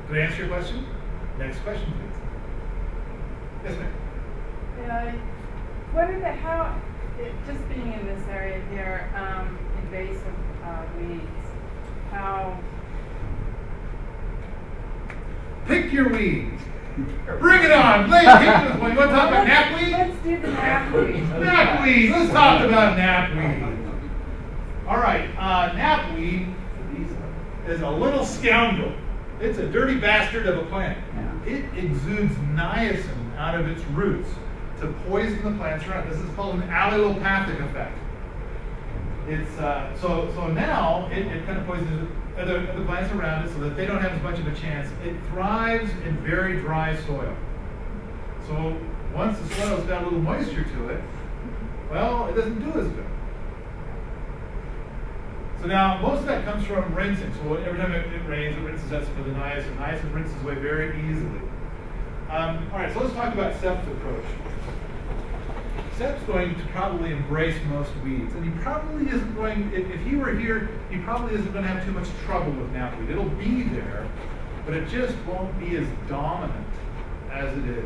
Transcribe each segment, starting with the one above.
Did I answer your question? Next question, please. Yes, ma'am. What are the, how, just being in this area here, invasive weeds, how? Pick your weeds. Bring it on. Lay it. Take this one. You want to talk about knapweed? Let's do the knapweed. Knapweed. Let's talk about knapweed. All right. Knapweed is a little scoundrel. It's a dirty bastard of a plant. It exudes niacin out of its roots to poison the plants around. This is called an allelopathic effect. It's so now it kind of poisons other plants around it so that they don't have as much of a chance. It thrives in very dry soil. So once the soil's got a little moisture to it, well, it doesn't do as good. So now most of that comes from rinsing. So every time it rains, it rinses us for the niacin. Niacin rinses away very easily. All right, so let's talk about Sepp's approach. Sepp's going to probably embrace most weeds, and he probably isn't going, if he were here, he probably isn't going to have too much trouble with knapweed. It'll be there, but it just won't be as dominant as it is.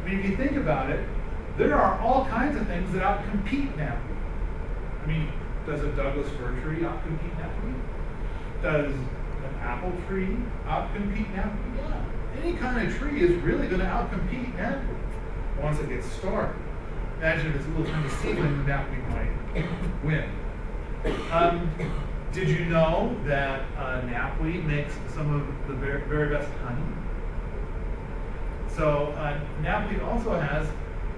I mean, if you think about it, there are all kinds of things that outcompete knapweed. I mean, does a Douglas fir tree outcompete knapweed? Does an apple tree outcompete knapweed? Yeah. Any kind of tree is really going to outcompete knapweed once it gets started. Imagine if it's a little tiny seedling, the knapweed might win. Did you know that knapweed makes some of the very best honey? So knapweed also has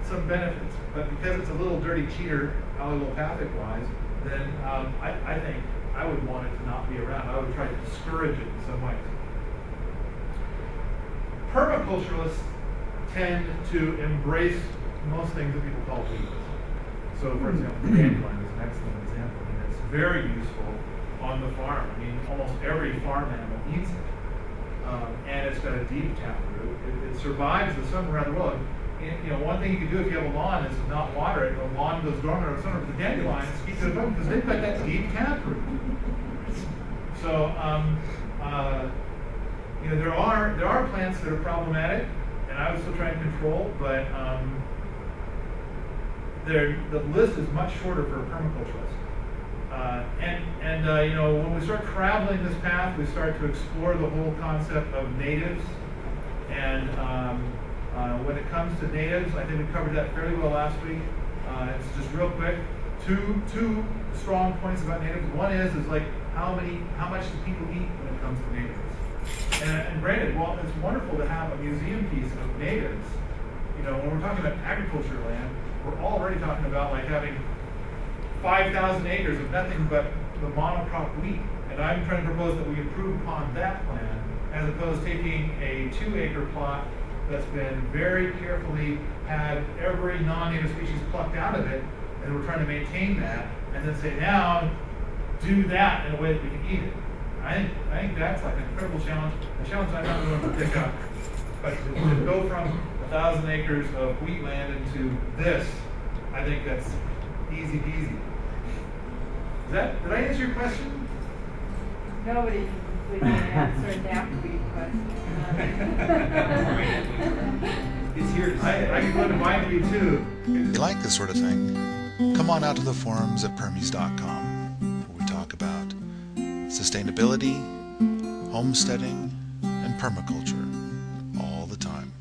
some benefits, but because it's a little dirty cheater, allelopathic-wise, then I think I would want it to not be around. I would try to discourage it in some ways. Permaculturalists tend to embrace most things that people call weeds. So, for example, dandelion is an excellent example. I mean, it's very useful on the farm. I mean, almost every farm animal eats it. And it's got a deep taproot. It survives the summer around the world. And, you know, one thing you can do if you have a lawn is not water it. The lawn goes dormant in the summer, but the dandelions keep it open because they've got that deep taproot. So, you know, there are plants that are problematic, and I would still try and control, but the list is much shorter for a permaculturalist. You know, when we start traveling this path, we start to explore the whole concept of natives. And when it comes to natives, I think we covered that fairly well last week. It's just real quick. Two strong points about natives. One is like how much do people eat when it comes to natives? And granted, while it's wonderful to have a museum piece of natives, you know, when we're talking about agriculture land, we're already talking about like having 5,000 acres of nothing but the monocrop wheat. And I'm trying to propose that we improve upon that plan as opposed to taking a 2-acre plot that's been very carefully had every non-native species plucked out of it, and we're trying to maintain that, and then say, now do that in a way that we can eat it. I think that's like an incredible challenge, a challenge I'm not willing to pick up. But to go from 1,000 acres of wheat land into this, I think that's easy peasy. Did I answer your question? Nobody can completely answer a knapweed question. It's here. I can go to bindweed too. If you like this sort of thing, come on out to the forums at permies.com, where we talk about sustainability, homesteading, and permaculture all the time.